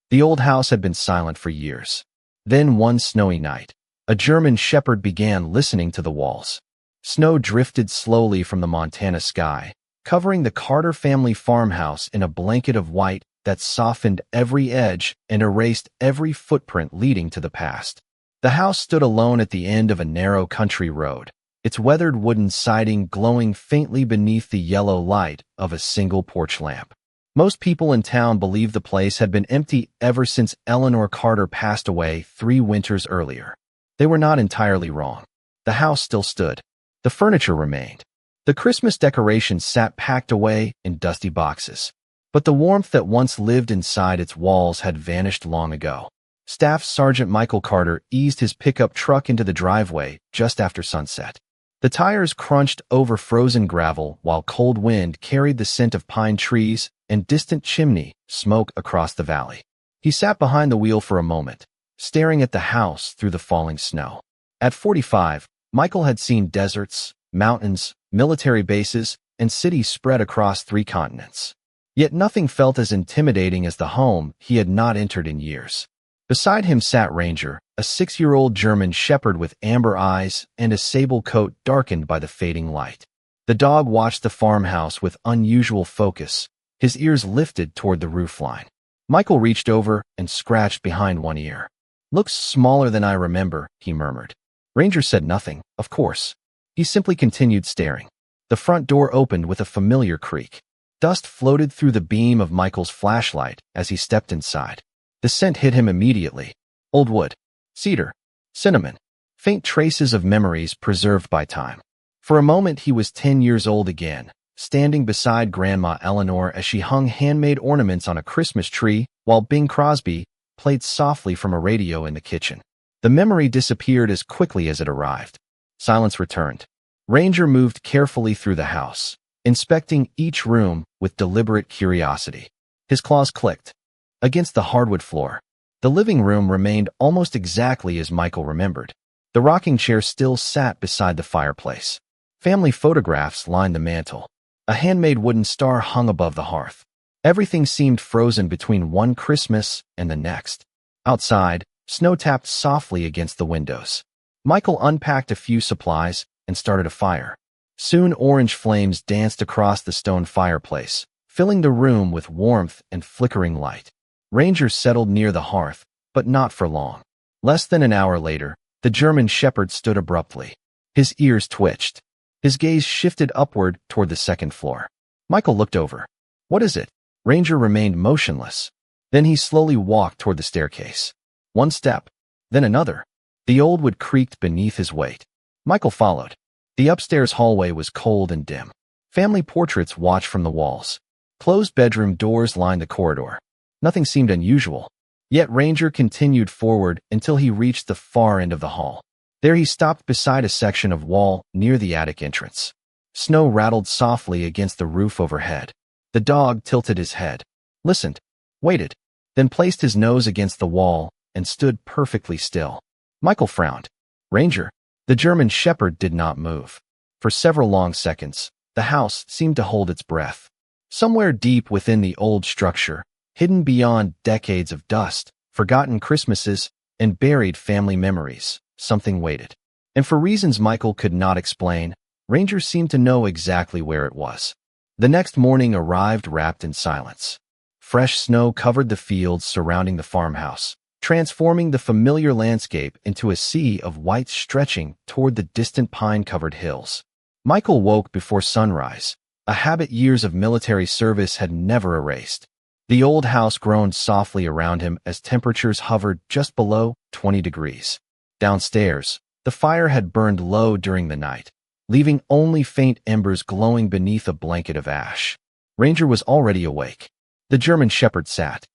The old house had been silent for years. Then one snowy night, a German shepherd began listening to the walls. Snow drifted slowly from the Montana sky, covering the Carter family farmhouse in a blanket of white that softened every edge and erased every footprint leading to the past. The house stood alone at the end of a narrow country road, its weathered wooden siding glowing faintly beneath the yellow light of a single porch lamp. Most people in town believed the place had been empty ever since Eleanor Carter passed away 3 winters earlier. They were not entirely wrong. The house still stood. The furniture remained. The Christmas decorations sat packed away in dusty boxes. But the warmth that once lived inside its walls had vanished long ago. Staff Sergeant Michael Carter eased his pickup truck into the driveway just after sunset. The tires crunched over frozen gravel while cold wind carried the scent of pine trees and distant chimney smoke across the valley. He sat behind the wheel for a moment, staring at the house through the falling snow. At 45, Michael had seen deserts, mountains, military bases, and cities spread across 3 continents. Yet nothing felt as intimidating as the home he had not entered in years. Beside him sat Ranger, a 6-year-old German shepherd with amber eyes and a sable coat darkened by the fading light. The dog watched the farmhouse with unusual focus, his ears lifted toward the roofline. Michael reached over and scratched behind one ear. "Looks smaller than I remember," he murmured. Ranger said nothing, of course. He simply continued staring. The front door opened with a familiar creak. Dust floated through the beam of Michael's flashlight as he stepped inside. The scent hit him immediately. Old wood, cedar, cinnamon, faint traces of memories preserved by time. For a moment he was 10 years old again, standing beside Grandma Eleanor as she hung handmade ornaments on a Christmas tree while Bing Crosby played softly from a radio in the kitchen. The memory disappeared as quickly as it arrived. Silence returned. Ranger moved carefully through the house, inspecting each room with deliberate curiosity. His claws clicked against the hardwood floor. The living room remained almost exactly as Michael remembered. The rocking chair still sat beside the fireplace. Family photographs lined the mantel. A handmade wooden star hung above the hearth. Everything seemed frozen between one Christmas and the next. Outside, snow tapped softly against the windows. Michael unpacked a few supplies and started a fire. Soon orange flames danced across the stone fireplace, filling the room with warmth and flickering light. Ranger settled near the hearth, but not for long. Less than an hour later, the German shepherd stood abruptly. His ears twitched. His gaze shifted upward toward the second floor. Michael looked over. "What is it?" Ranger remained motionless. Then he slowly walked toward the staircase. One step, then another. The old wood creaked beneath his weight. Michael followed. The upstairs hallway was cold and dim. Family portraits watched from the walls. Closed bedroom doors lined the corridor. Nothing seemed unusual. Yet Ranger continued forward until he reached the far end of the hall. There he stopped beside a section of wall near the attic entrance. Snow rattled softly against the roof overhead. The dog tilted his head, listened, waited, then placed his nose against the wall and stood perfectly still. Michael frowned. "Ranger." The German shepherd did not move. For several long seconds, the house seemed to hold its breath. Somewhere deep within the old structure, hidden beyond decades of dust, forgotten Christmases, and buried family memories, something waited. And for reasons Michael could not explain, Ranger seemed to know exactly where it was. The next morning arrived wrapped in silence. Fresh snow covered the fields surrounding the farmhouse, transforming the familiar landscape into a sea of white stretching toward the distant pine-covered hills. Michael woke before sunrise, a habit years of military service had never erased. The old house groaned softly around him as temperatures hovered just below 20 degrees. Downstairs, the fire had burned low during the night, leaving only faint embers glowing beneath a blanket of ash. Ranger was already awake. The German shepherd sat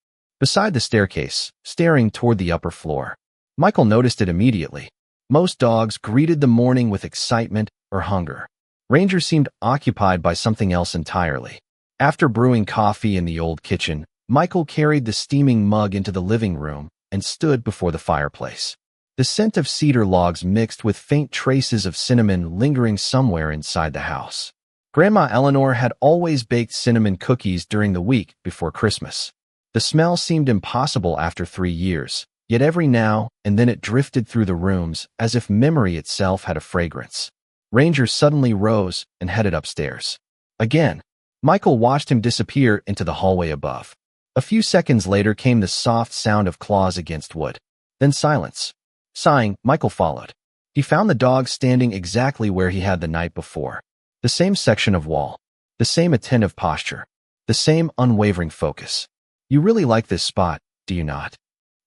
beside the staircase, staring toward the upper floor. Michael noticed it immediately. Most dogs greeted the morning with excitement or hunger. Ranger seemed occupied by something else entirely. After brewing coffee in the old kitchen, Michael carried the steaming mug into the living room and stood before the fireplace. The scent of cedar logs mixed with faint traces of cinnamon lingering somewhere inside the house. Grandma Eleanor had always baked cinnamon cookies during the week before Christmas. The smell seemed impossible after 3 years, yet every now and then it drifted through the rooms as if memory itself had a fragrance. Ranger suddenly rose and headed upstairs. Again, Michael watched him disappear into the hallway above. A few seconds later came the soft sound of claws against wood. Then silence. Sighing, Michael followed. He found the dog standing exactly where he had the night before. The same section of wall. The same attentive posture. The same unwavering focus. "You really like this spot, do you not?"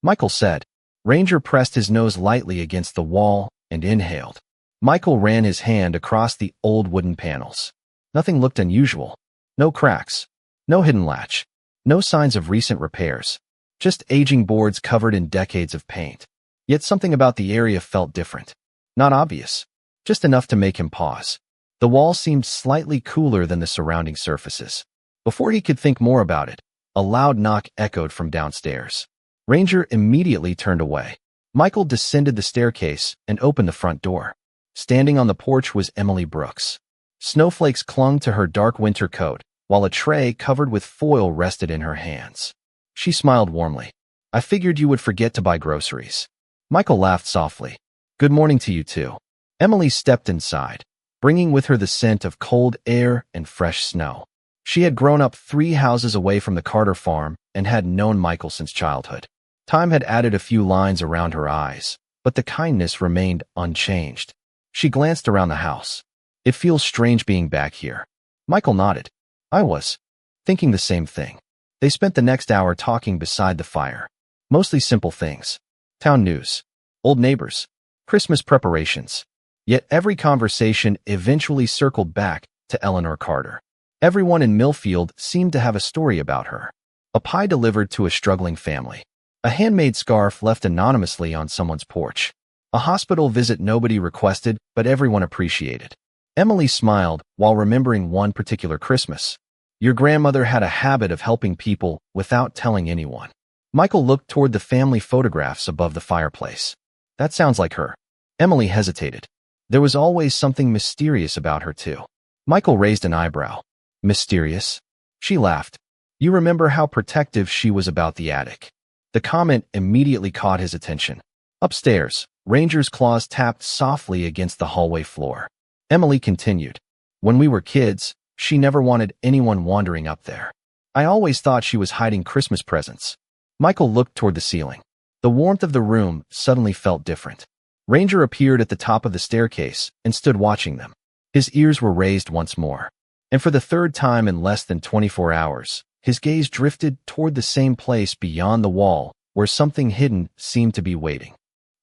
Michael said. Ranger pressed his nose lightly against the wall and inhaled. Michael ran his hand across the old wooden panels. Nothing looked unusual. No cracks. No hidden latch. No signs of recent repairs. Just aging boards covered in decades of paint. Yet something about the area felt different. Not obvious. Just enough to make him pause. The wall seemed slightly cooler than the surrounding surfaces. Before he could think more about it, a loud knock echoed from downstairs. Ranger immediately turned away. Michael descended the staircase and opened the front door. Standing on the porch was Emily Brooks. Snowflakes clung to her dark winter coat, while a tray covered with foil rested in her hands. She smiled warmly. "I figured you would forget to buy groceries." Michael laughed softly. "Good morning to you too." Emily stepped inside, bringing with her the scent of cold air and fresh snow. She had grown up 3 houses away from the Carter farm and had known Michael since childhood. Time had added a few lines around her eyes, but the kindness remained unchanged. She glanced around the house. "It feels strange being back here." Michael nodded. "I was thinking the same thing." They spent the next hour talking beside the fire. Mostly simple things. Town news. Old neighbors. Christmas preparations. Yet every conversation eventually circled back to Eleanor Carter. Everyone in Millfield seemed to have a story about her. A pie delivered to a struggling family. A handmade scarf left anonymously on someone's porch. A hospital visit nobody requested, but everyone appreciated. Emily smiled while remembering one particular Christmas. "Your grandmother had a habit of helping people without telling anyone." Michael looked toward the family photographs above the fireplace. "That sounds like her." Emily hesitated. There was always something mysterious about her, too. Michael raised an eyebrow. "Mysterious?" She laughed. "You remember how protective she was about the attic." The comment immediately caught his attention. Upstairs, Ranger's claws tapped softly against the hallway floor. Emily continued. "When we were kids, she never wanted anyone wandering up there. I always thought she was hiding Christmas presents." Michael looked toward the ceiling. The warmth of the room suddenly felt different. Ranger appeared at the top of the staircase and stood watching them. His ears were raised once more. And for the third time in less than 24 hours, his gaze drifted toward the same place beyond the wall where something hidden seemed to be waiting.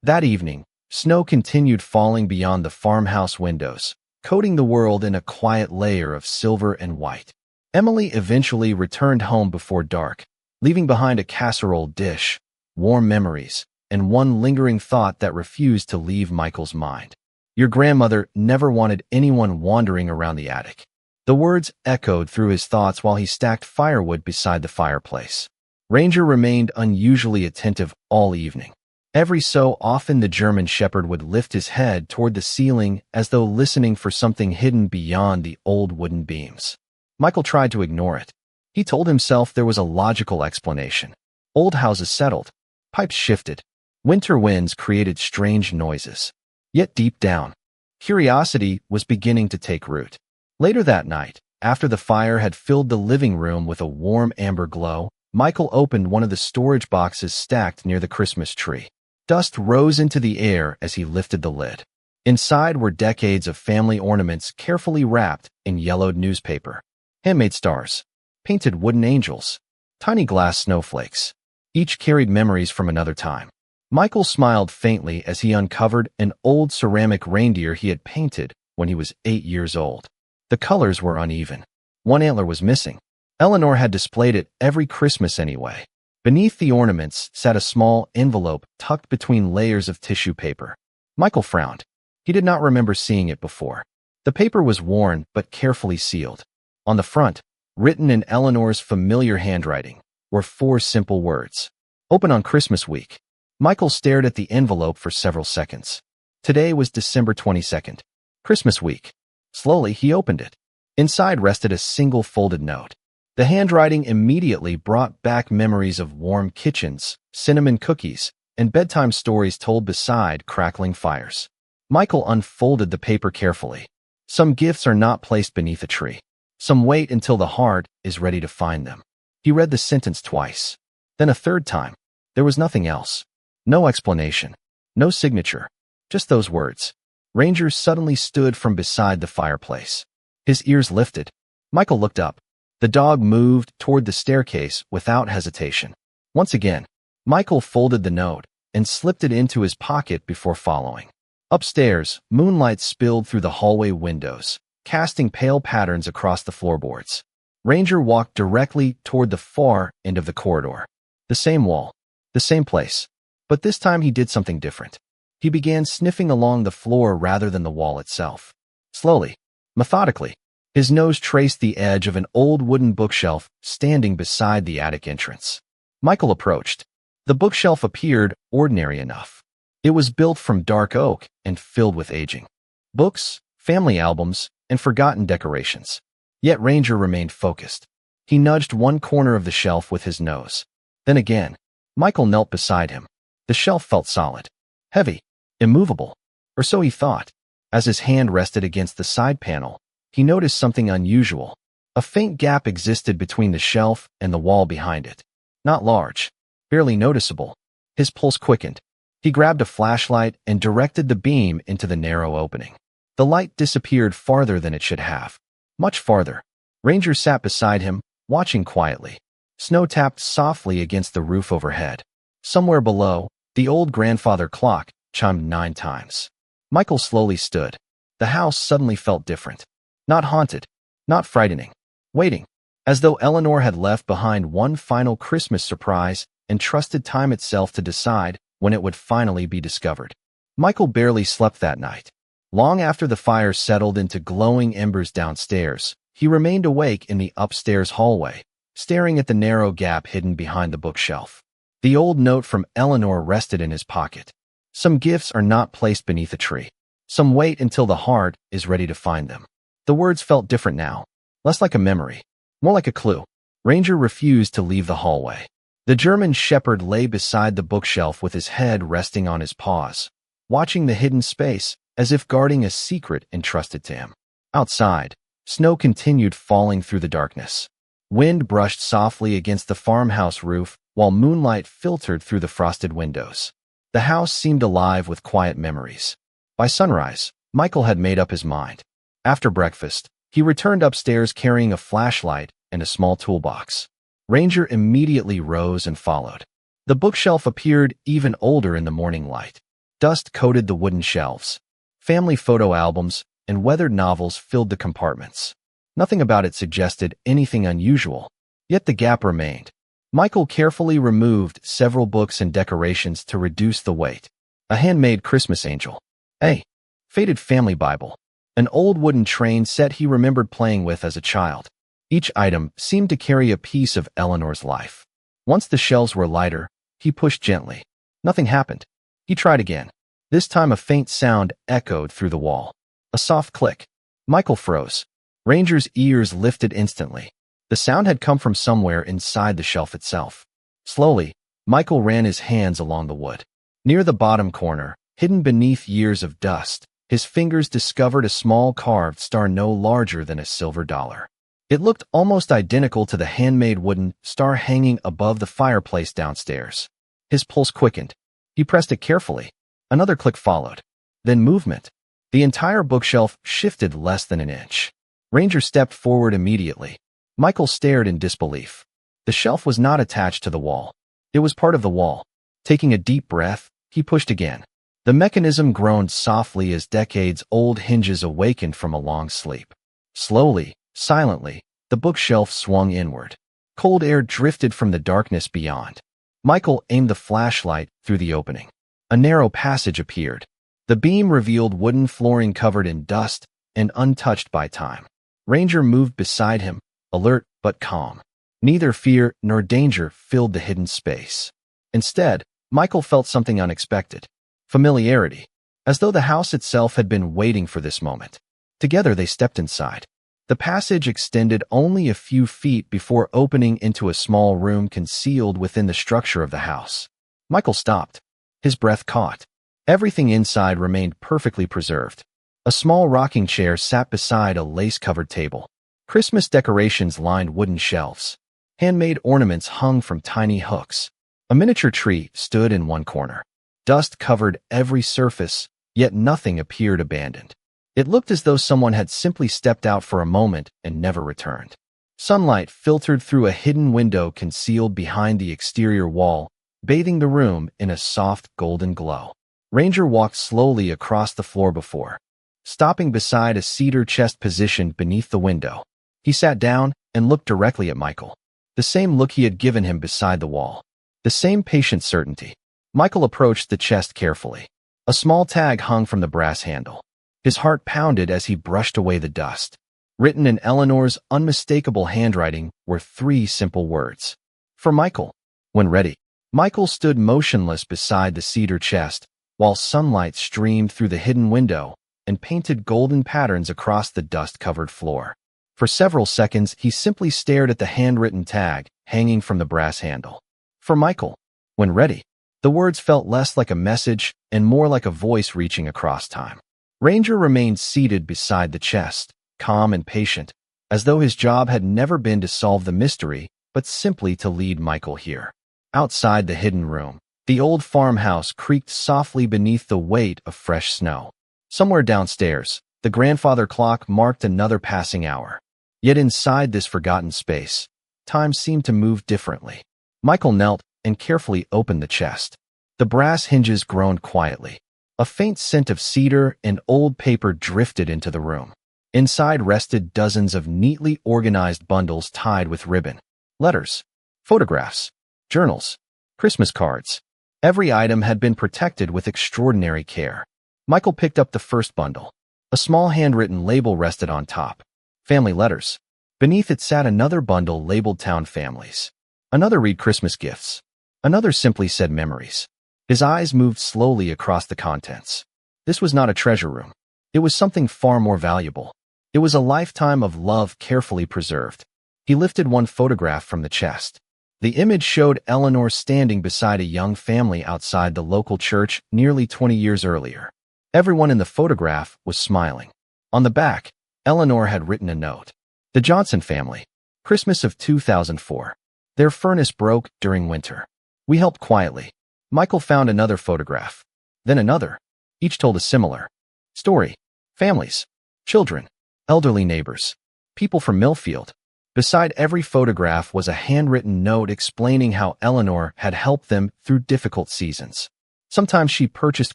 That evening, snow continued falling beyond the farmhouse windows, coating the world in a quiet layer of silver and white. Emily eventually returned home before dark, leaving behind a casserole dish, warm memories, and one lingering thought that refused to leave Michael's mind. "Your grandmother never wanted anyone wandering around the attic." The words echoed through his thoughts while he stacked firewood beside the fireplace. Ranger remained unusually attentive all evening. Every so often the German shepherd would lift his head toward the ceiling as though listening for something hidden beyond the old wooden beams. Michael tried to ignore it. He told himself there was a logical explanation. Old houses settled. Pipes shifted. Winter winds created strange noises. Yet deep down, curiosity was beginning to take root. Later that night, after the fire had filled the living room with a warm amber glow, Michael opened one of the storage boxes stacked near the Christmas tree. Dust rose into the air as he lifted the lid. Inside were decades of family ornaments carefully wrapped in yellowed newspaper. Handmade stars. Painted wooden angels. Tiny glass snowflakes. Each carried memories from another time. Michael smiled faintly as he uncovered an old ceramic reindeer he had painted when he was 8 years old. The colors were uneven. One antler was missing. Eleanor had displayed it every Christmas anyway. Beneath the ornaments sat a small envelope tucked between layers of tissue paper. Michael frowned. He did not remember seeing it before. The paper was worn but carefully sealed. On the front, written in Eleanor's familiar handwriting, were 4 simple words. "Open on Christmas week." Michael stared at the envelope for several seconds. Today was December 22nd. Christmas week. Slowly, he opened it. Inside rested a single folded note. The handwriting immediately brought back memories of warm kitchens, cinnamon cookies, and bedtime stories told beside crackling fires. Michael unfolded the paper carefully. Some gifts are not placed beneath a tree. Some wait until the heart is ready to find them. He read the sentence twice. Then a third time. There was nothing else. No explanation. No signature. Just those words. Ranger suddenly stood from beside the fireplace. His ears lifted. Michael looked up. The dog moved toward the staircase without hesitation. Once again, Michael folded the note and slipped it into his pocket before following. Upstairs, moonlight spilled through the hallway windows, casting pale patterns across the floorboards. Ranger walked directly toward the far end of the corridor. The same wall, the same place. But this time he did something different. He began sniffing along the floor rather than the wall itself. Slowly, methodically, his nose traced the edge of an old wooden bookshelf standing beside the attic entrance. Michael approached. The bookshelf appeared ordinary enough. It was built from dark oak and filled with aging books, family albums, and forgotten decorations. Yet Ranger remained focused. He nudged one corner of the shelf with his nose. Then again, Michael knelt beside him. The shelf felt solid, heavy, immovable, or so he thought. As his hand rested against the side panel, he noticed something unusual. A faint gap existed between the shelf and the wall behind it. Not large, barely noticeable. His pulse quickened. He grabbed a flashlight and directed the beam into the narrow opening. The light disappeared farther than it should have. Much farther. Ranger sat beside him, watching quietly. Snow tapped softly against the roof overhead. Somewhere below, the old grandfather clock chimed 9 times. Michael slowly stood. The house suddenly felt different. Not haunted, not frightening. Waiting, as though Eleanor had left behind one final Christmas surprise and trusted time itself to decide when it would finally be discovered. Michael barely slept that night. Long after the fire settled into glowing embers downstairs, he remained awake in the upstairs hallway, staring at the narrow gap hidden behind the bookshelf. The old note from Eleanor rested in his pocket. Some gifts are not placed beneath a tree. Some wait until the heart is ready to find them. The words felt different now, less like a memory, more like a clue. Ranger refused to leave the hallway. The German shepherd lay beside the bookshelf with his head resting on his paws, watching the hidden space as if guarding a secret entrusted to him. Outside, snow continued falling through the darkness. Wind brushed softly against the farmhouse roof while moonlight filtered through the frosted windows. The house seemed alive with quiet memories. By sunrise, Michael had made up his mind. After breakfast, he returned upstairs carrying a flashlight and a small toolbox. Ranger immediately rose and followed. The bookshelf appeared even older in the morning light. Dust coated the wooden shelves. Family photo albums and weathered novels filled the compartments. Nothing about it suggested anything unusual, yet the gap remained. Michael carefully removed several books and decorations to reduce the weight. A handmade Christmas angel. A faded family Bible. An old wooden train set he remembered playing with as a child. Each item seemed to carry a piece of Eleanor's life. Once the shelves were lighter, he pushed gently. Nothing happened. He tried again. This time a faint sound echoed through the wall. A soft click. Michael froze. Ranger's ears lifted instantly. The sound had come from somewhere inside the shelf itself. Slowly, Michael ran his hands along the wood. Near the bottom corner, hidden beneath years of dust, his fingers discovered a small carved star no larger than a silver dollar. It looked almost identical to the handmade wooden star hanging above the fireplace downstairs. His pulse quickened. He pressed it carefully. Another click followed. Then movement. The entire bookshelf shifted less than an inch. Ranger stepped forward immediately. Michael stared in disbelief. The shelf was not attached to the wall. It was part of the wall. Taking a deep breath, he pushed again. The mechanism groaned softly as decades-old hinges awakened from a long sleep. Slowly, silently, the bookshelf swung inward. Cold air drifted from the darkness beyond. Michael aimed the flashlight through the opening. A narrow passage appeared. The beam revealed wooden flooring covered in dust and untouched by time. Ranger moved beside him, alert but calm. Neither fear nor danger filled the hidden space. Instead, Michael felt something unexpected. Familiarity. As though the house itself had been waiting for this moment. Together they stepped inside. The passage extended only a few feet before opening into a small room concealed within the structure of the house. Michael stopped. His breath caught. Everything inside remained perfectly preserved. A small rocking chair sat beside a lace-covered table. Christmas decorations lined wooden shelves. Handmade ornaments hung from tiny hooks. A miniature tree stood in one corner. Dust covered every surface, yet nothing appeared abandoned. It looked as though someone had simply stepped out for a moment and never returned. Sunlight filtered through a hidden window concealed behind the exterior wall, bathing the room in a soft golden glow. Ranger walked slowly across the floor before, stopping beside a cedar chest positioned beneath the window. He sat down and looked directly at Michael. The same look he had given him beside the wall. The same patient certainty. Michael approached the chest carefully. A small tag hung from the brass handle. His heart pounded as he brushed away the dust. Written in Eleanor's unmistakable handwriting were 3 simple words. For Michael. When ready, Michael stood motionless beside the cedar chest, while sunlight streamed through the hidden window and painted golden patterns across the dust-covered floor. For several seconds, he simply stared at the handwritten tag hanging from the brass handle. For Michael. When ready, the words felt less like a message and more like a voice reaching across time. Ranger remained seated beside the chest, calm and patient, as though his job had never been to solve the mystery, but simply to lead Michael here. Outside the hidden room, the old farmhouse creaked softly beneath the weight of fresh snow. Somewhere downstairs, the grandfather clock marked another passing hour. Yet inside this forgotten space, time seemed to move differently. Michael knelt and carefully opened the chest. The brass hinges groaned quietly. A faint scent of cedar and old paper drifted into the room. Inside rested dozens of neatly organized bundles tied with ribbon. Letters, photographs, journals, Christmas cards. Every item had been protected with extraordinary care. Michael picked up the first bundle. A small handwritten label rested on top. Family letters. Beneath it sat another bundle labeled Town Families. Another read Christmas Gifts. Another simply said Memories. His eyes moved slowly across the contents. This was not a treasure room. It was something far more valuable. It was a lifetime of love carefully preserved. He lifted one photograph from the chest. The image showed Eleanor standing beside a young family outside the local church nearly 20 years earlier. Everyone in the photograph was smiling. On the back, Eleanor had written a note. The Johnson family. Christmas of 2004. Their furnace broke during winter. We helped quietly. Michael found another photograph. Then another. Each told a similar story. Families. Children. Elderly neighbors. People from Millfield. Beside every photograph was a handwritten note explaining how Eleanor had helped them through difficult seasons. Sometimes she purchased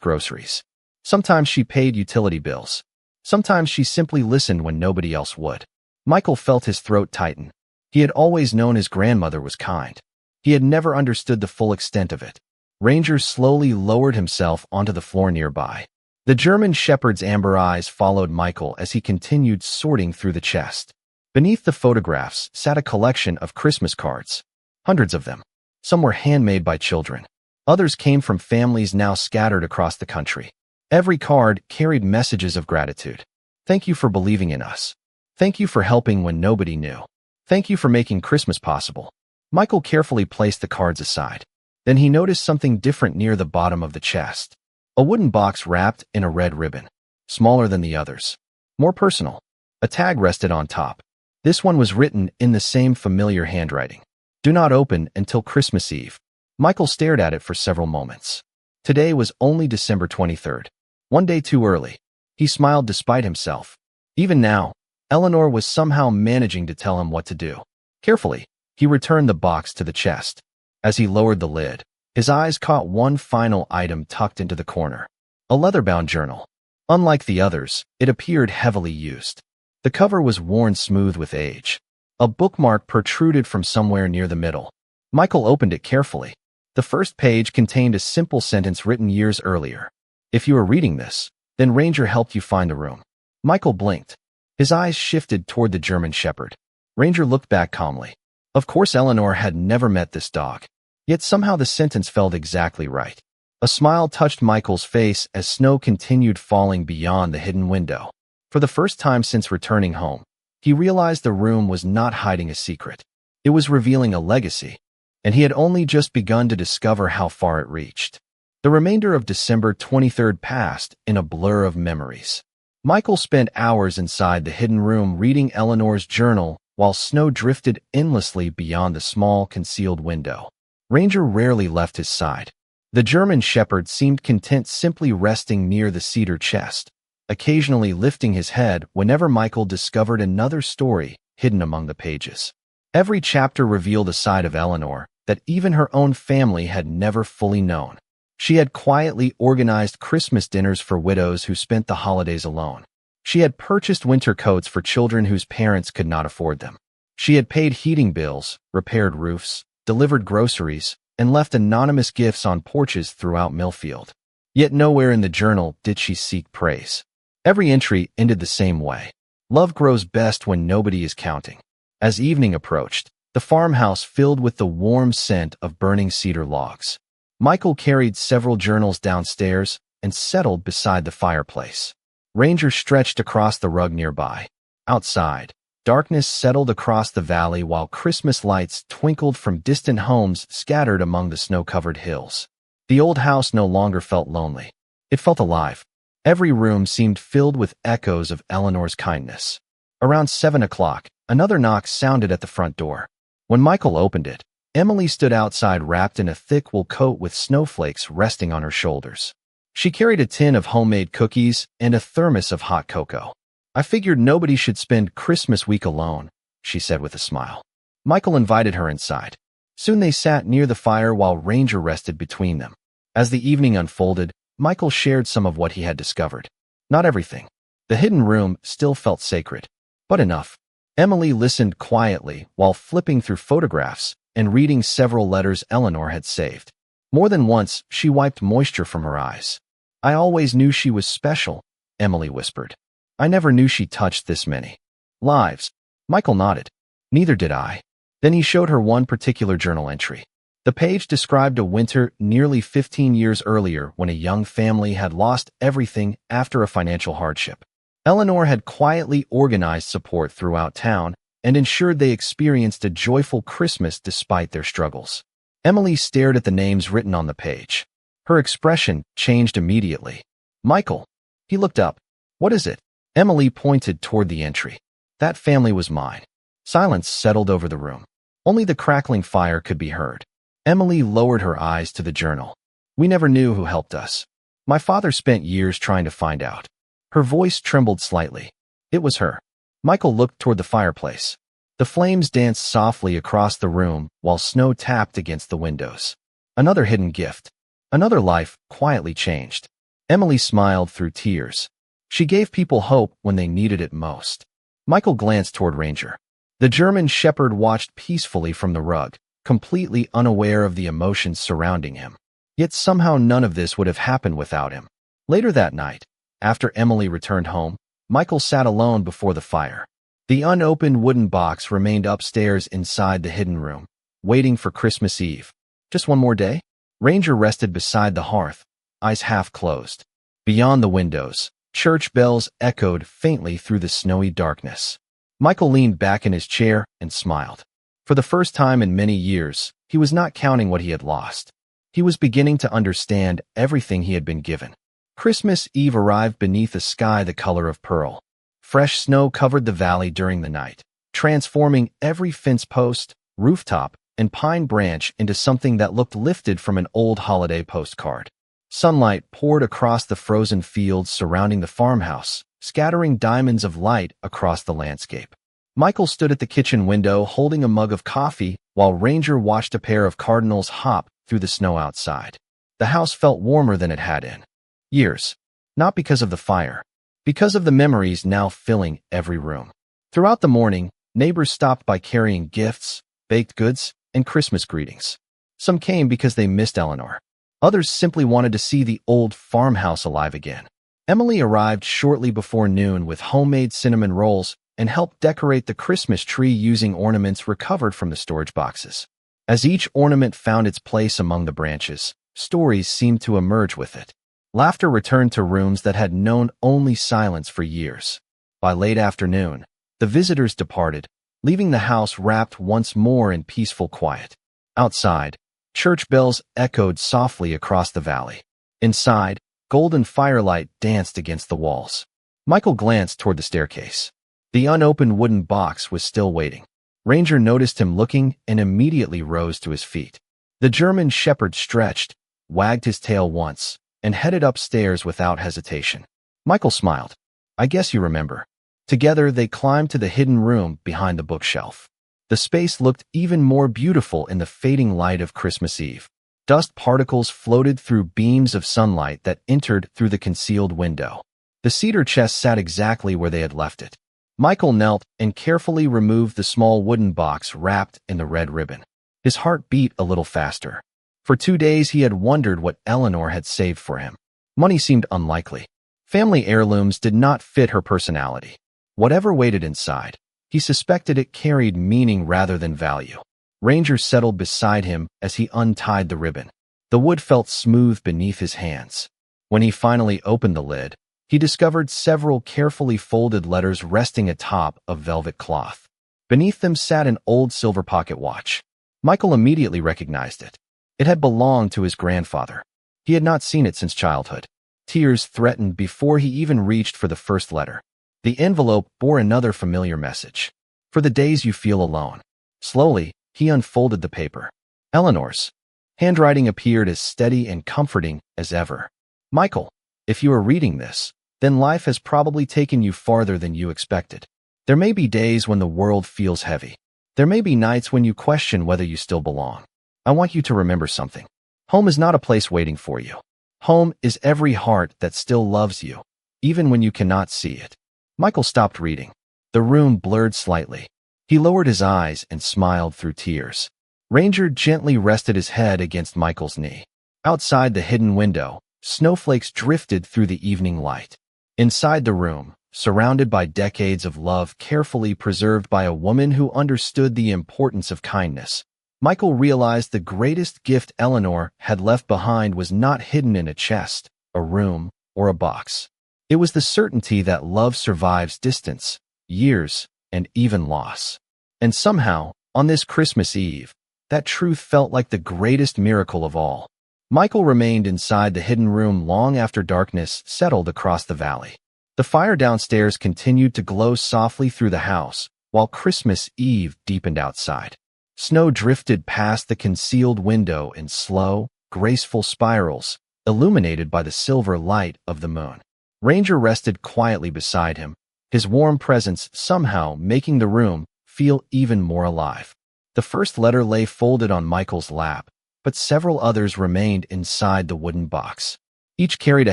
groceries. Sometimes she paid utility bills. Sometimes she simply listened when nobody else would. Michael felt his throat tighten. He had always known his grandmother was kind. He had never understood the full extent of it. Ranger slowly lowered himself onto the floor nearby. The German shepherd's amber eyes followed Michael as he continued sorting through the chest. Beneath the photographs sat a collection of Christmas cards. Hundreds of them. Some were handmade by children. Others came from families now scattered across the country. Every card carried messages of gratitude. Thank you for believing in us. Thank you for helping when nobody knew. Thank you for making Christmas possible. Michael carefully placed the cards aside. Then he noticed something different near the bottom of the chest. A wooden box wrapped in a red ribbon. Smaller than the others. More personal. A tag rested on top. This one was written in the same familiar handwriting. Do not open until Christmas Eve. Michael stared at it for several moments. Today was only December 23rd. One day too early. He smiled despite himself. Even now, Eleanor was somehow managing to tell him what to do. Carefully, he returned the box to the chest. As he lowered the lid, his eyes caught one final item tucked into the corner. A leather-bound journal. Unlike the others, it appeared heavily used. The cover was worn smooth with age. A bookmark protruded from somewhere near the middle. Michael opened it carefully. The first page contained a simple sentence written years earlier. If you are reading this, then Ranger helped you find the room. Michael blinked. His eyes shifted toward the German shepherd. Ranger looked back calmly. Of course, Eleanor had never met this dog. Yet somehow the sentence felt exactly right. A smile touched Michael's face as snow continued falling beyond the hidden window. For the first time since returning home, He realized the room was not hiding a secret. It was revealing a legacy, and he had only just begun to discover how far it reached. The remainder of December 23rd passed in a blur of memories. Michael spent hours inside the hidden room reading Eleanor's journal while snow drifted endlessly beyond the small, concealed window. Ranger rarely left his side. The German shepherd seemed content simply resting near the cedar chest, occasionally lifting his head whenever Michael discovered another story hidden among the pages. Every chapter revealed a side of Eleanor that even her own family had never fully known. She had quietly organized Christmas dinners for widows who spent the holidays alone. She had purchased winter coats for children whose parents could not afford them. She had paid heating bills, repaired roofs, delivered groceries, and left anonymous gifts on porches throughout Millfield. Yet nowhere in the journal did she seek praise. Every entry ended the same way. Love grows best when nobody is counting. As evening approached, the farmhouse filled with the warm scent of burning cedar logs. Michael carried several journals downstairs and settled beside the fireplace. Ranger stretched across the rug nearby. Outside, darkness settled across the valley while Christmas lights twinkled from distant homes scattered among the snow-covered hills. The old house no longer felt lonely. It felt alive. Every room seemed filled with echoes of Eleanor's kindness. Around 7 o'clock, another knock sounded at the front door. When Michael opened it, Emily stood outside wrapped in a thick wool coat with snowflakes resting on her shoulders. She carried a tin of homemade cookies and a thermos of hot cocoa. "I figured nobody should spend Christmas week alone," she said with a smile. Michael invited her inside. Soon they sat near the fire while Ranger rested between them. As the evening unfolded, Michael shared some of what he had discovered. Not everything. The hidden room still felt sacred, but enough. Emily listened quietly while flipping through photographs and reading several letters Eleanor had saved. More than once, she wiped moisture from her eyes. "I always knew she was special," Emily whispered. "I never knew she touched this many lives." Michael nodded. "Neither did I." Then he showed her one particular journal entry. The page described a winter nearly 15 years earlier when a young family had lost everything after a financial hardship. Eleanor had quietly organized support throughout town and ensured they experienced a joyful Christmas despite their struggles. Emily stared at the names written on the page. Her expression changed immediately. "Michael." He looked up. "What is it?" Emily pointed toward the entry. "That family was mine." Silence settled over the room. Only the crackling fire could be heard. Emily lowered her eyes to the journal. "We never knew who helped us. My father spent years trying to find out." Her voice trembled slightly. It was her. Michael looked toward the fireplace. The flames danced softly across the room while snow tapped against the windows. Another hidden gift. Another life quietly changed. Emily smiled through tears. She gave people hope when they needed it most. Michael glanced toward Ranger. The German shepherd watched peacefully from the rug, completely unaware of the emotions surrounding him. Yet somehow none of this would have happened without him. Later that night, after Emily returned home, Michael sat alone before the fire. The unopened wooden box remained upstairs inside the hidden room, waiting for Christmas Eve. Just one more day? Ranger rested beside the hearth, eyes half closed. Beyond the windows, church bells echoed faintly through the snowy darkness. Michael leaned back in his chair and smiled. For the first time in many years, he was not counting what he had lost. He was beginning to understand everything he had been given. Christmas Eve arrived beneath a sky the color of pearl. Fresh snow covered the valley during the night, transforming every fence post, rooftop, and pine branch into something that looked lifted from an old holiday postcard. Sunlight poured across the frozen fields surrounding the farmhouse, scattering diamonds of light across the landscape. Michael stood at the kitchen window holding a mug of coffee while Ranger watched a pair of cardinals hop through the snow outside. The house felt warmer than it had in years, not because of the fire, because of the memories now filling every room. Throughout the morning, neighbors stopped by carrying gifts, baked goods, and Christmas greetings. Some came because they missed Eleanor. Others simply wanted to see the old farmhouse alive again. Emily arrived shortly before noon with homemade cinnamon rolls and helped decorate the Christmas tree using ornaments recovered from the storage boxes. As each ornament found its place among the branches, stories seemed to emerge with it. Laughter returned to rooms that had known only silence for years. By late afternoon, The visitors departed, leaving the house wrapped once more in peaceful quiet. Outside, church bells echoed softly across the valley. Inside, golden firelight danced against the walls. Michael glanced toward the staircase. The unopened wooden box was still waiting. Ranger noticed him looking and immediately rose to his feet. The German shepherd stretched, wagged his tail once, and headed upstairs without hesitation. Michael smiled. "I guess you remember." Together, they climbed to the hidden room behind the bookshelf. The space looked even more beautiful in the fading light of Christmas Eve. Dust particles floated through beams of sunlight that entered through the concealed window. The cedar chest sat exactly where they had left it. Michael knelt and carefully removed the small wooden box wrapped in the red ribbon. His heart beat a little faster. For 2 days he had wondered what Eleanor had saved for him. Money seemed unlikely. Family heirlooms did not fit her personality. Whatever waited inside, he suspected it carried meaning rather than value. Ranger settled beside him as he untied the ribbon. The wood felt smooth beneath his hands. When he finally opened the lid, he discovered several carefully folded letters resting atop of velvet cloth. Beneath them sat an old silver pocket watch. Michael immediately recognized it. It had belonged to his grandfather. He had not seen it since childhood. Tears threatened before he even reached for the first letter. The envelope bore another familiar message. "For the days you feel alone." Slowly, he unfolded the paper. Eleanor's handwriting appeared as steady and comforting as ever. "Michael, if you are reading this, then life has probably taken you farther than you expected. There may be days when the world feels heavy. There may be nights when you question whether you still belong. I want you to remember something. Home is not a place waiting for you. Home is every heart that still loves you, even when you cannot see it." Michael stopped reading. The room blurred slightly. He lowered his eyes and smiled through tears. Ranger gently rested his head against Michael's knee. Outside the hidden window, snowflakes drifted through the evening light. Inside the room, surrounded by decades of love carefully preserved by a woman who understood the importance of kindness, Michael realized the greatest gift Eleanor had left behind was not hidden in a chest, a room, or a box. It was the certainty that love survives distance, years, and even loss. And somehow, on this Christmas Eve, that truth felt like the greatest miracle of all. Michael remained inside the hidden room long after darkness settled across the valley. The fire downstairs continued to glow softly through the house, while Christmas Eve deepened outside. Snow drifted past the concealed window in slow, graceful spirals, illuminated by the silver light of the moon. Ranger rested quietly beside him, his warm presence somehow making the room feel even more alive. The first letter lay folded on Michael's lap, but several others remained inside the wooden box. Each carried a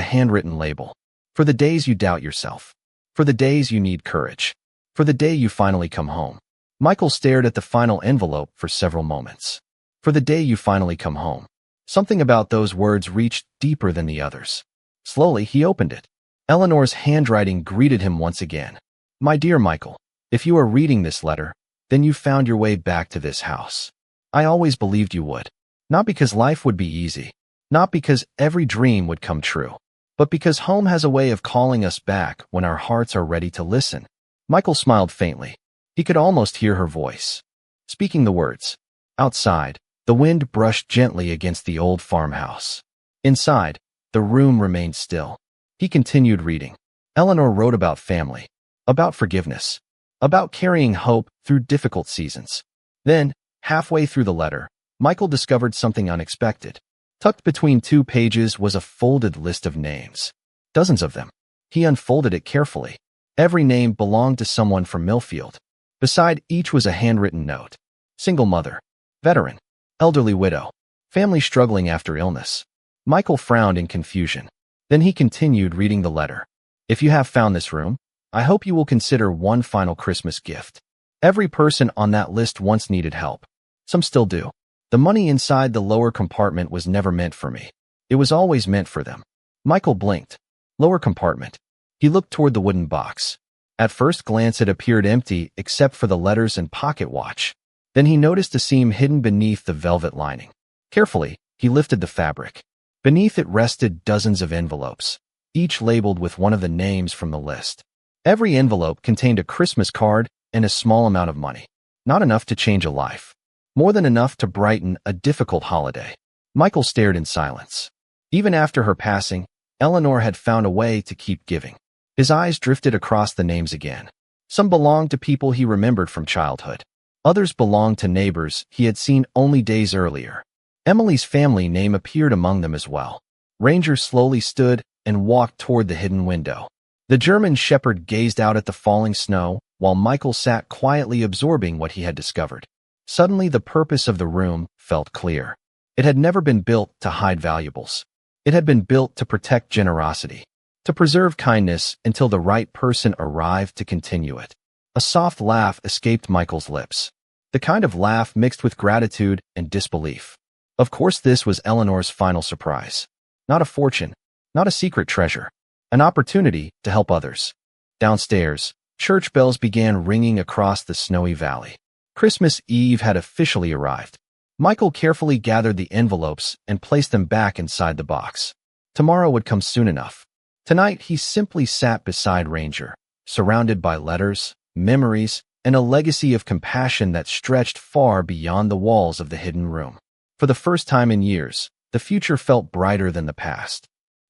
handwritten label. "For the days you doubt yourself. For the days you need courage. For the day you finally come home." Michael stared at the final envelope for several moments. "For the day you finally come home." Something about those words reached deeper than the others. Slowly, he opened it. Eleanor's handwriting greeted him once again. "My dear Michael, if you are reading this letter, then you found your way back to this house. I always believed you would. Not because life would be easy, not because every dream would come true, but because home has a way of calling us back when our hearts are ready to listen." Michael smiled faintly. He could almost hear her voice, speaking the words. Outside, the wind brushed gently against the old farmhouse. Inside, the room remained still. He continued reading. Eleanor wrote about family, about forgiveness, about carrying hope through difficult seasons. Then, halfway through the letter, Michael discovered something unexpected. Tucked between 2 pages was a folded list of names. Dozens of them. He unfolded it carefully. Every name belonged to someone from Millfield. Beside each was a handwritten note. Single mother, veteran, elderly widow, family struggling after illness. Michael frowned in confusion. Then he continued reading the letter. "If you have found this room, I hope you will consider one final Christmas gift. Every person on that list once needed help. Some still do. The money inside the lower compartment was never meant for me. It was always meant for them." Michael blinked. Lower compartment. He looked toward the wooden box. At first glance it appeared empty except for the letters and pocket watch. Then he noticed a seam hidden beneath the velvet lining. Carefully, he lifted the fabric. Beneath it rested dozens of envelopes, each labeled with one of the names from the list. Every envelope contained a Christmas card and a small amount of money. Not enough to change a life. More than enough to brighten a difficult holiday. Michael stared in silence. Even after her passing, Eleanor had found a way to keep giving. His eyes drifted across the names again. Some belonged to people he remembered from childhood. Others belonged to neighbors he had seen only days earlier. Emily's family name appeared among them as well. Ranger slowly stood and walked toward the hidden window. The German shepherd gazed out at the falling snow, while Michael sat quietly absorbing what he had discovered. Suddenly the purpose of the room felt clear. It had never been built to hide valuables. It had been built to protect generosity, to preserve kindness until the right person arrived to continue it. A soft laugh escaped Michael's lips. The kind of laugh mixed with gratitude and disbelief. Of course, this was Eleanor's final surprise. Not a fortune, not a secret treasure. An opportunity to help others. Downstairs, church bells began ringing across the snowy valley. Christmas Eve had officially arrived. Michael carefully gathered the envelopes and placed them back inside the box. Tomorrow would come soon enough. Tonight, he simply sat beside Ranger, surrounded by letters, memories, and a legacy of compassion that stretched far beyond the walls of the hidden room. For the first time in years, the future felt brighter than the past.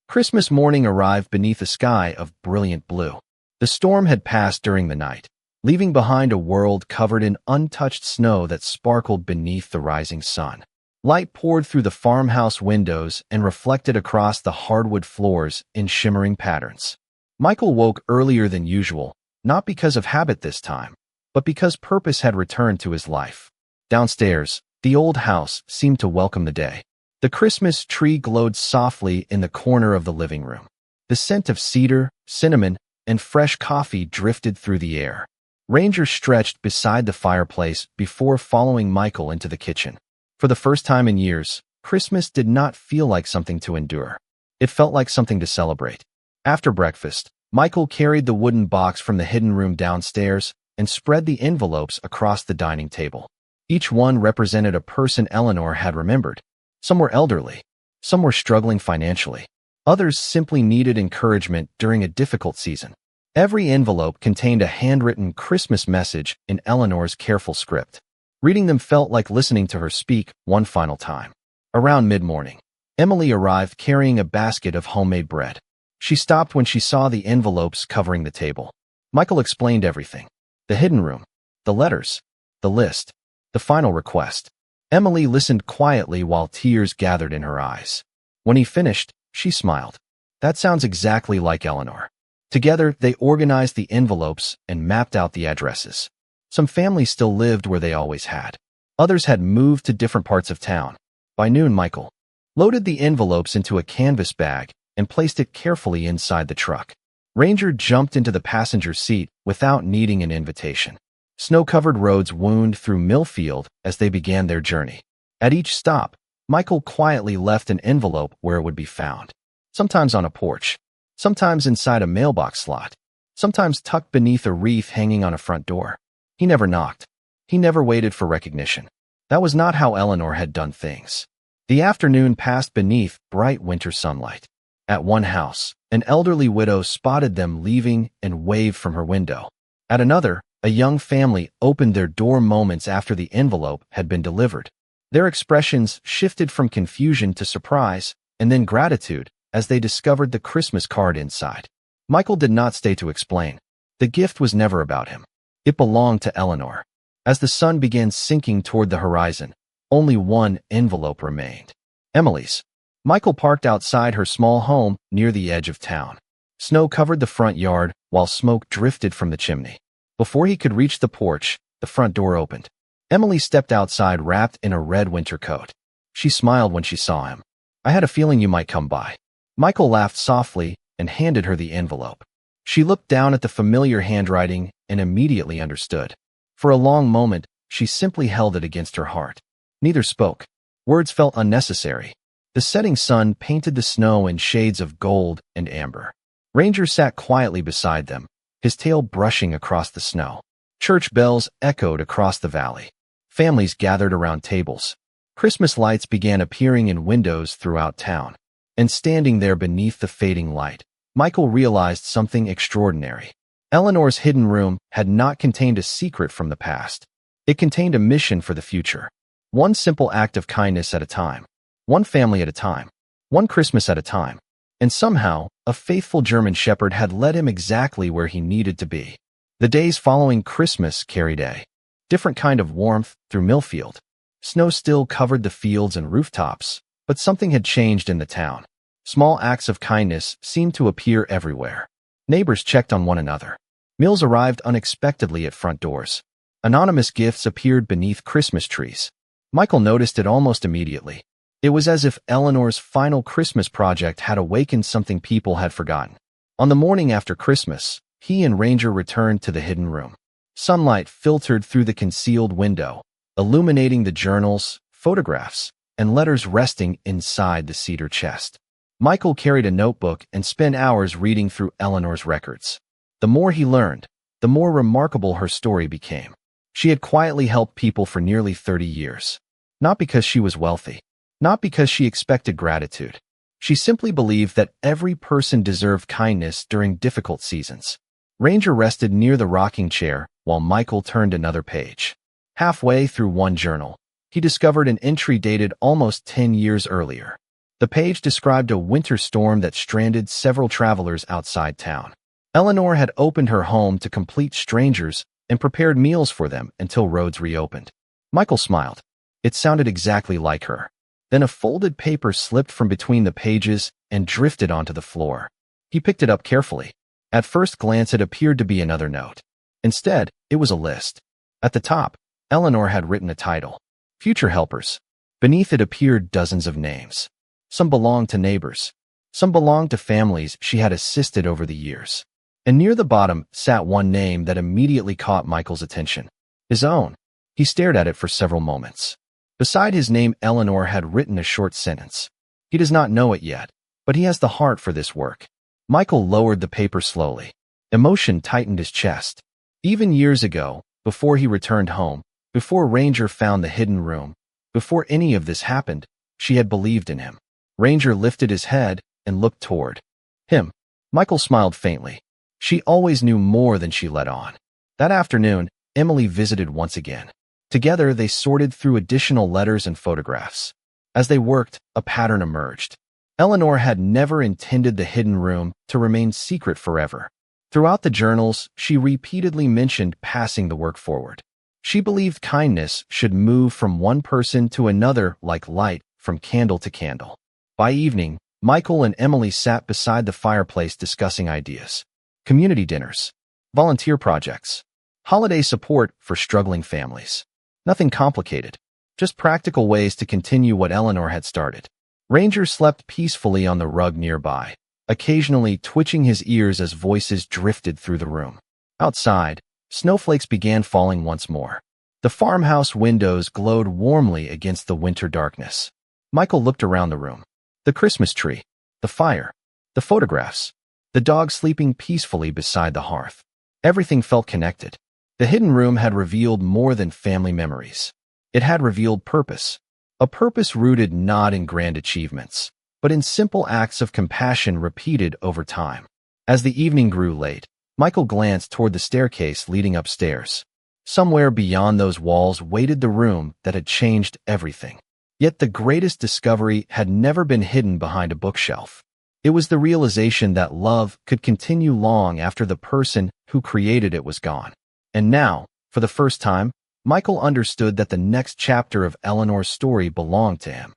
Christmas morning arrived beneath a sky of brilliant blue. The storm had passed during the night, leaving behind a world covered in untouched snow that sparkled beneath the rising sun. Light poured through the farmhouse windows and reflected across the hardwood floors in shimmering patterns. Michael woke earlier than usual, not because of habit this time, but because purpose had returned to his life. Downstairs, the old house seemed to welcome the day. The Christmas tree glowed softly in the corner of the living room. The scent of cedar, cinnamon, and fresh coffee drifted through the air. Ranger stretched beside the fireplace before following Michael into the kitchen. For the first time in years, Christmas did not feel like something to endure. It felt like something to celebrate. After breakfast, Michael carried the wooden box from the hidden room downstairs and spread the envelopes across the dining table. Each one represented a person Eleanor had remembered. Some were elderly. Some were struggling financially. Others simply needed encouragement during a difficult season. Every envelope contained a handwritten Christmas message in Eleanor's careful script. Reading them felt like listening to her speak one final time. Around mid-morning, Emily arrived carrying a basket of homemade bread. She stopped when she saw the envelopes covering the table. Michael explained everything. The hidden room, the letters, the list, the final request. Emily listened quietly while tears gathered in her eyes. When he finished, she smiled. That sounds exactly like Eleanor. Together, they organized the envelopes and mapped out the addresses. Some families still lived where they always had. Others had moved to different parts of town. By noon, Michael loaded the envelopes into a canvas bag and placed it carefully inside the truck. Ranger jumped into the passenger seat without needing an invitation. Snow-covered roads wound through Millfield as they began their journey. At each stop, Michael quietly left an envelope where it would be found. Sometimes on a porch, sometimes inside a mailbox slot, sometimes tucked beneath a wreath hanging on a front door. He never knocked. He never waited for recognition. That was not how Eleanor had done things. The afternoon passed beneath bright winter sunlight. At one house, an elderly widow spotted them leaving and waved from her window. At another, a young family opened their door moments after the envelope had been delivered. Their expressions shifted from confusion to surprise and then gratitude as they discovered the Christmas card inside. Michael did not stay to explain. The gift was never about him. It belonged to Eleanor. As the sun began sinking toward the horizon, only one envelope remained. Emily's. Michael parked outside her small home near the edge of town. Snow covered the front yard while smoke drifted from the chimney. Before he could reach the porch, the front door opened. Emily stepped outside wrapped in a red winter coat. She smiled when she saw him. "I had a feeling you might come by." Michael laughed softly and handed her the envelope. She looked down at the familiar handwriting and immediately understood. For a long moment, she simply held it against her heart. Neither spoke. Words felt unnecessary. The setting sun painted the snow in shades of gold and amber. Ranger sat quietly beside them, his tail brushing across the snow. Church bells echoed across the valley. Families gathered around tables. Christmas lights began appearing in windows throughout town. And standing there beneath the fading light, Michael realized something extraordinary. Eleanor's hidden room had not contained a secret from the past. It contained a mission for the future. One simple act of kindness at a time. One family at a time. One Christmas at a time. And somehow, a faithful German shepherd had led him exactly where he needed to be. The days following Christmas carried a different kind of warmth through Millfield. Snow still covered the fields and rooftops, but something had changed in the town. Small acts of kindness seemed to appear everywhere. Neighbors checked on one another. Meals arrived unexpectedly at front doors. Anonymous gifts appeared beneath Christmas trees. Michael noticed it almost immediately. It was as if Eleanor's final Christmas project had awakened something people had forgotten. On the morning after Christmas, he and Ranger returned to the hidden room. Sunlight filtered through the concealed window, illuminating the journals, photographs, and letters resting inside the cedar chest. Michael carried a notebook and spent hours reading through Eleanor's records. The more he learned, the more remarkable her story became. She had quietly helped people for nearly 30 years. Not because she was wealthy. Not because she expected gratitude. She simply believed that every person deserved kindness during difficult seasons. Ranger rested near the rocking chair while Michael turned another page. Halfway through one journal, he discovered an entry dated almost 10 years earlier. The page described a winter storm that stranded several travelers outside town. Eleanor had opened her home to complete strangers and prepared meals for them until roads reopened. Michael smiled. It sounded exactly like her. Then a folded paper slipped from between the pages and drifted onto the floor. He picked it up carefully. At first glance, it appeared to be another note. Instead, it was a list. At the top, Eleanor had written a title, Future Helpers. Beneath it appeared dozens of names. Some belonged to neighbors. Some belonged to families she had assisted over the years. And near the bottom sat one name that immediately caught Michael's attention. His own. He stared at it for several moments. Beside his name, Eleanor had written a short sentence. He does not know it yet, but he has the heart for this work. Michael lowered the paper slowly. Emotion tightened his chest. Even years ago, before he returned home, before Ranger found the hidden room, before any of this happened, she had believed in him. Ranger lifted his head and looked toward him. Michael smiled faintly. She always knew more than she let on. That afternoon, Emily visited once again. Together, they sorted through additional letters and photographs. As they worked, a pattern emerged. Eleanor had never intended the hidden room to remain secret forever. Throughout the journals, she repeatedly mentioned passing the work forward. She believed kindness should move from one person to another like light from candle to candle. By evening, Michael and Emily sat beside the fireplace discussing ideas. Community dinners, volunteer projects, holiday support for struggling families. Nothing complicated, just practical ways to continue what Eleanor had started. Ranger slept peacefully on the rug nearby, occasionally twitching his ears as voices drifted through the room. Outside, snowflakes began falling once more. The farmhouse windows glowed warmly against the winter darkness. Michael looked around the room. The Christmas tree, the fire, the photographs, the dog sleeping peacefully beside the hearth. Everything felt connected. The hidden room had revealed more than family memories. It had revealed purpose. A purpose rooted not in grand achievements, but in simple acts of compassion repeated over time. As the evening grew late, Michael glanced toward the staircase leading upstairs. Somewhere beyond those walls waited the room that had changed everything. Yet the greatest discovery had never been hidden behind a bookshelf. It was the realization that love could continue long after the person who created it was gone. And now, for the first time, Michael understood that the next chapter of Eleanor's story belonged to him.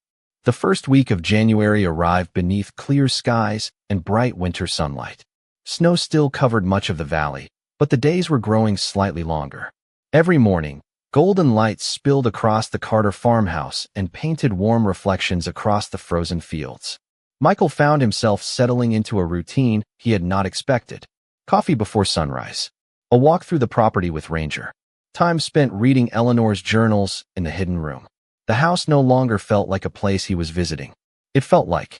The first week of January arrived beneath clear skies and bright winter sunlight. Snow still covered much of the valley, but the days were growing slightly longer. Every morning, golden lights spilled across the Carter farmhouse and painted warm reflections across the frozen fields. Michael found himself settling into a routine he had not expected. Coffee before sunrise. A walk through the property with Ranger. Time spent reading Eleanor's journals in the hidden room. The house no longer felt like a place he was visiting. It felt like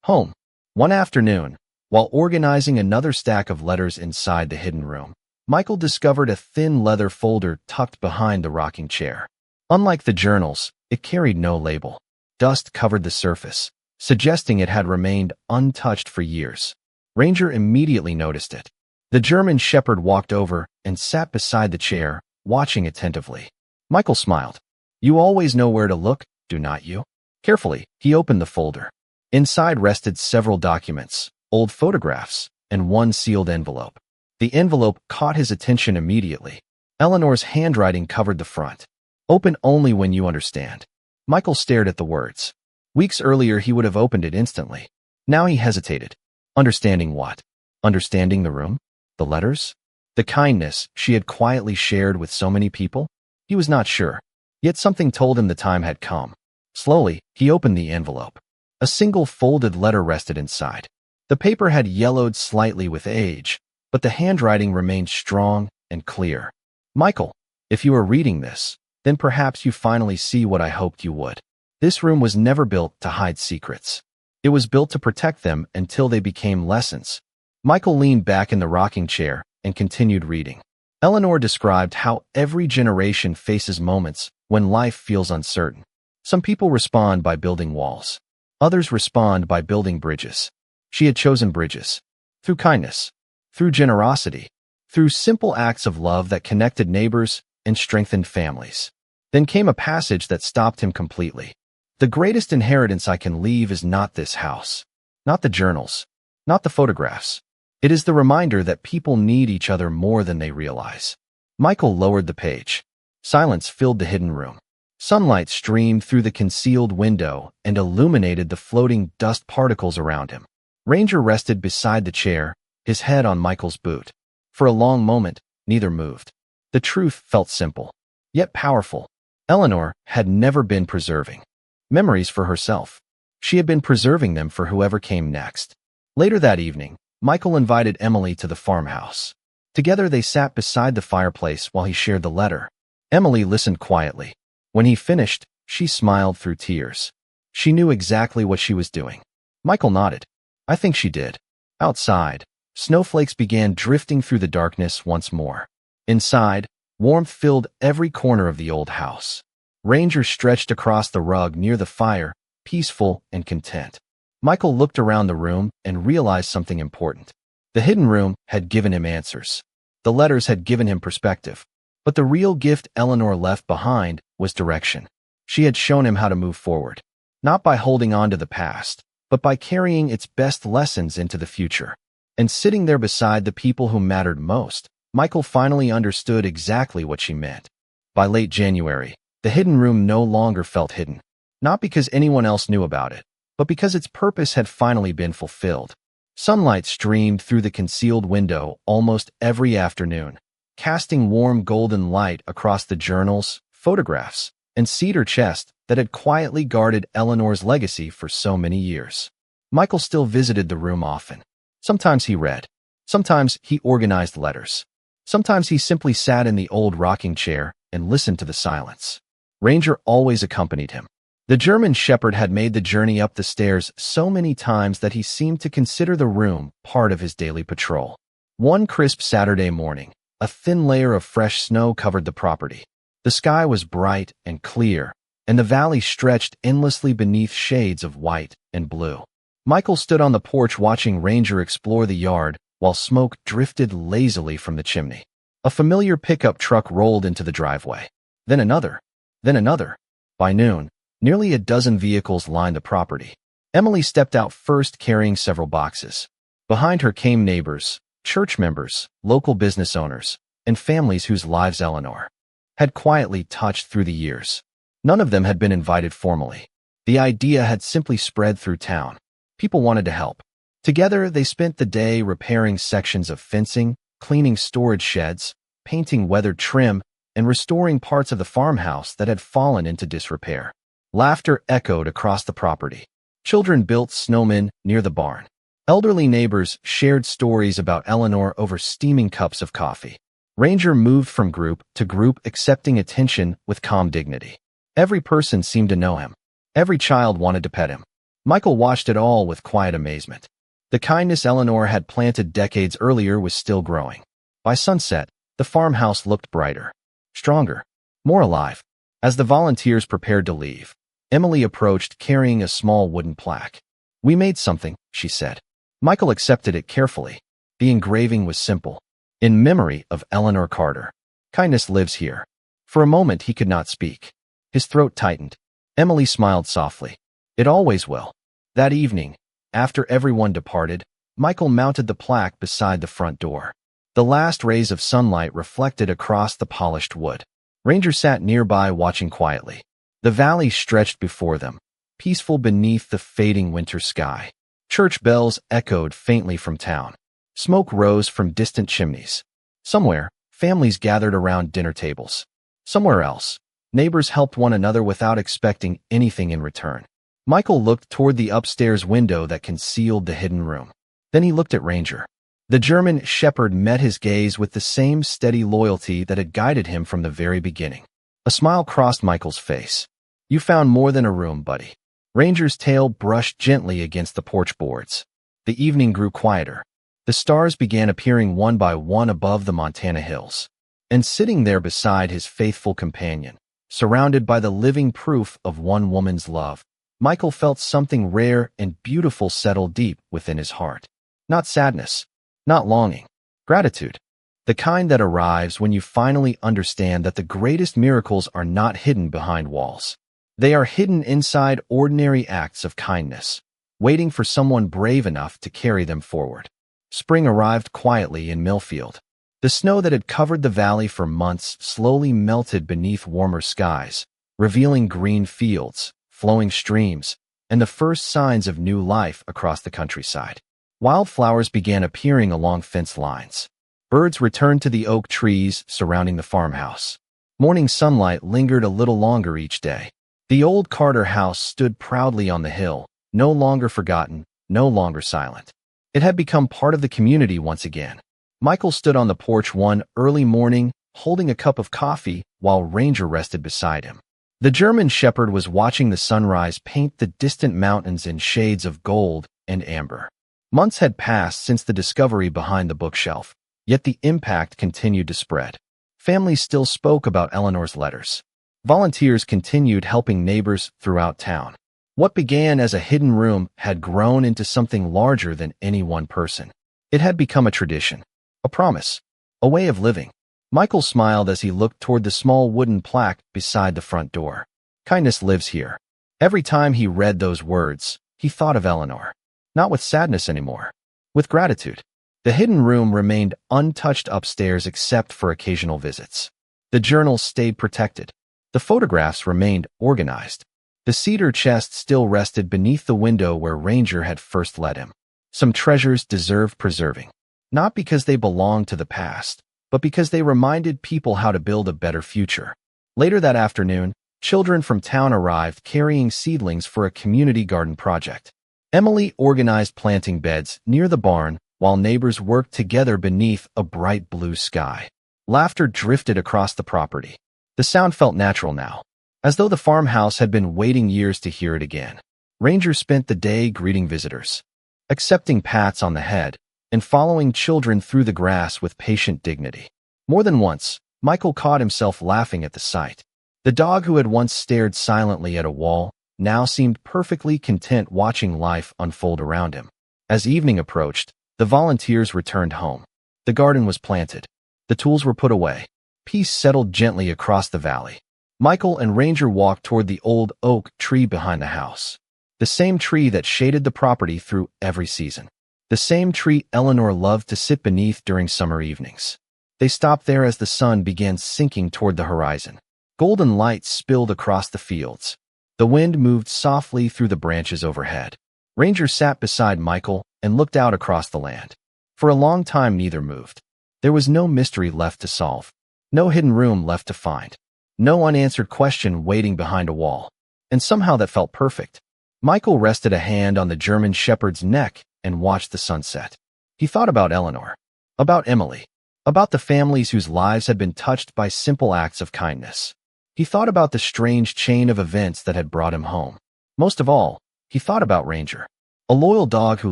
home. One afternoon, while organizing another stack of letters inside the hidden room, Michael discovered a thin leather folder tucked behind the rocking chair. Unlike the journals, it carried no label. Dust covered the surface, suggesting it had remained untouched for years. Ranger immediately noticed it. The German shepherd walked over and sat beside the chair, watching attentively. Michael smiled. You always know where to look, do not you? Carefully, he opened the folder. Inside rested several documents, old photographs, and one sealed envelope. The envelope caught his attention immediately. Eleanor's handwriting covered the front. Open only when you understand. Michael stared at the words. Weeks earlier he would have opened it instantly. Now he hesitated. Understanding what? Understanding the room? The letters? The kindness she had quietly shared with so many people? He was not sure. Yet something told him the time had come. Slowly, he opened the envelope. A single folded letter rested inside. The paper had yellowed slightly with age, but the handwriting remained strong and clear. Michael, if you are reading this, then perhaps you finally see what I hoped you would. This room was never built to hide secrets. It was built to protect them until they became lessons. Michael leaned back in the rocking chair and continued reading. Eleanor described how every generation faces moments when life feels uncertain. Some people respond by building walls. Others respond by building bridges. She had chosen bridges. Through kindness. Through generosity. Through simple acts of love that connected neighbors and strengthened families. Then came a passage that stopped him completely. The greatest inheritance I can leave is not this house. Not the journals. Not the photographs. It is the reminder that people need each other more than they realize. Michael lowered the page. Silence filled the hidden room. Sunlight streamed through the concealed window and illuminated the floating dust particles around him. Ranger rested beside the chair, his head on Michael's boot. For a long moment, neither moved. The truth felt simple, yet powerful. Eleanor had never been preserving memories for herself. She had been preserving them for whoever came next. Later that evening, Michael invited Emily to the farmhouse. Together they sat beside the fireplace while he shared the letter. Emily listened quietly. When he finished, she smiled through tears. She knew exactly what she was doing. Michael nodded. I think she did. Outside, snowflakes began drifting through the darkness once more. Inside, warmth filled every corner of the old house. Ranger stretched across the rug near the fire, peaceful and content. Michael looked around the room and realized something important. The hidden room had given him answers. The letters had given him perspective. But the real gift Eleanor left behind was direction. She had shown him how to move forward, not by holding on to the past, but by carrying its best lessons into the future. And sitting there beside the people who mattered most, Michael finally understood exactly what she meant. By late January, the hidden room no longer felt hidden, not because anyone else knew about it, but because its purpose had finally been fulfilled. Sunlight streamed through the concealed window almost every afternoon, casting warm golden light across the journals, photographs, and cedar chest that had quietly guarded Eleanor's legacy for so many years. Michael still visited the room often. Sometimes he read. Sometimes he organized letters. Sometimes he simply sat in the old rocking chair and listened to the silence. Ranger always accompanied him. The German shepherd had made the journey up the stairs so many times that he seemed to consider the room part of his daily patrol. One crisp Saturday morning, a thin layer of fresh snow covered the property. The sky was bright and clear, and the valley stretched endlessly beneath shades of white and blue. Michael stood on the porch watching Ranger explore the yard while smoke drifted lazily from the chimney. A familiar pickup truck rolled into the driveway. Then another. Then another. By noon, nearly a dozen vehicles lined the property. Emily stepped out first carrying several boxes. Behind her came neighbors, church members, local business owners, and families whose lives Eleanor had quietly touched through the years. None of them had been invited formally. The idea had simply spread through town. People wanted to help. Together, they spent the day repairing sections of fencing, cleaning storage sheds, painting weathered trim, and restoring parts of the farmhouse that had fallen into disrepair. Laughter echoed across the property. Children built snowmen near the barn. Elderly neighbors shared stories about Eleanor over steaming cups of coffee. Ranger moved from group to group, accepting attention with calm dignity. Every person seemed to know him. Every child wanted to pet him. Michael watched it all with quiet amazement. The kindness Eleanor had planted decades earlier was still growing. By sunset, the farmhouse looked brighter, stronger, more alive. As the volunteers prepared to leave, Emily approached carrying a small wooden plaque. "We made something," she said. Michael accepted it carefully. The engraving was simple. In memory of Eleanor Carter. Kindness lives here. For a moment he could not speak. His throat tightened. Emily smiled softly. It always will. That evening, after everyone departed, Michael mounted the plaque beside the front door. The last rays of sunlight reflected across the polished wood. Ranger sat nearby watching quietly. The valley stretched before them, peaceful beneath the fading winter sky. Church bells echoed faintly from town. Smoke rose from distant chimneys. Somewhere, families gathered around dinner tables. Somewhere else, neighbors helped one another without expecting anything in return. Michael looked toward the upstairs window that concealed the hidden room. Then he looked at Ranger. The German shepherd met his gaze with the same steady loyalty that had guided him from the very beginning. A smile crossed Michael's face. You found more than a room, buddy. Ranger's tail brushed gently against the porch boards. The evening grew quieter. The stars began appearing one by one above the Montana hills. And sitting there beside his faithful companion, surrounded by the living proof of one woman's love, Michael felt something rare and beautiful settle deep within his heart. Not sadness, not longing, gratitude. The kind that arrives when you finally understand that the greatest miracles are not hidden behind walls. They are hidden inside ordinary acts of kindness, waiting for someone brave enough to carry them forward. Spring arrived quietly in Millfield. The snow that had covered the valley for months slowly melted beneath warmer skies, revealing green fields, flowing streams, and the first signs of new life across the countryside. Wildflowers began appearing along fence lines. Birds returned to the oak trees surrounding the farmhouse. Morning sunlight lingered a little longer each day. The old Carter house stood proudly on the hill, no longer forgotten, no longer silent. It had become part of the community once again. Michael stood on the porch one early morning, holding a cup of coffee, while Ranger rested beside him. The German shepherd was watching the sunrise paint the distant mountains in shades of gold and amber. Months had passed since the discovery behind the bookshelf, yet the impact continued to spread. Families still spoke about Eleanor's letters. Volunteers continued helping neighbors throughout town. What began as a hidden room had grown into something larger than any one person. It had become a tradition, a promise, a way of living. Michael smiled as he looked toward the small wooden plaque beside the front door. Kindness lives here. Every time he read those words, he thought of Eleanor. Not with sadness anymore, with gratitude. The hidden room remained untouched upstairs except for occasional visits. The journals stayed protected. The photographs remained organized. The cedar chest still rested beneath the window where Ranger had first led him. Some treasures deserved preserving, not because they belonged to the past, but because they reminded people how to build a better future. Later that afternoon, children from town arrived carrying seedlings for a community garden project. Emily organized planting beds near the barn while neighbors worked together beneath a bright blue sky. Laughter drifted across the property. The sound felt natural now, as though the farmhouse had been waiting years to hear it again. Ranger spent the day greeting visitors, accepting pats on the head, and following children through the grass with patient dignity. More than once, Michael caught himself laughing at the sight. The dog who had once stared silently at a wall now seemed perfectly content watching life unfold around him. As evening approached, the volunteers returned home. The garden was planted. The tools were put away. Peace settled gently across the valley. Michael and Ranger walked toward the old oak tree behind the house. The same tree that shaded the property through every season. The same tree Eleanor loved to sit beneath during summer evenings. They stopped there as the sun began sinking toward the horizon. Golden light spilled across the fields. The wind moved softly through the branches overhead. Ranger sat beside Michael and looked out across the land. For a long time neither moved. There was no mystery left to solve. No hidden room left to find. No unanswered question waiting behind a wall. And somehow that felt perfect. Michael rested a hand on the German shepherd's neck and watched the sunset. He thought about Eleanor, about Emily, about the families whose lives had been touched by simple acts of kindness. He thought about the strange chain of events that had brought him home. Most of all, he thought about Ranger, a loyal dog who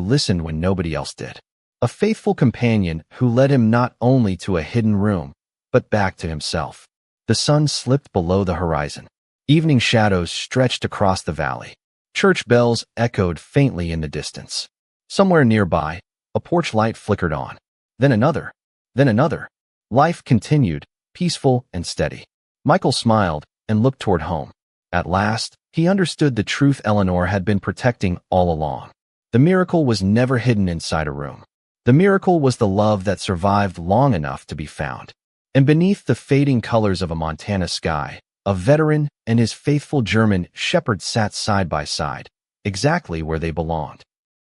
listened when nobody else did. A faithful companion who led him not only to a hidden room, but back to himself. The sun slipped below the horizon. Evening shadows stretched across the valley. Church bells echoed faintly in the distance. Somewhere nearby, a porch light flickered on. Then another. Then another. Life continued, peaceful and steady. Michael smiled and looked toward home. At last, he understood the truth Eleanor had been protecting all along. The miracle was never hidden inside a room. The miracle was the love that survived long enough to be found. And beneath the fading colors of a Montana sky, a veteran and his faithful German shepherd sat side by side, exactly where they belonged.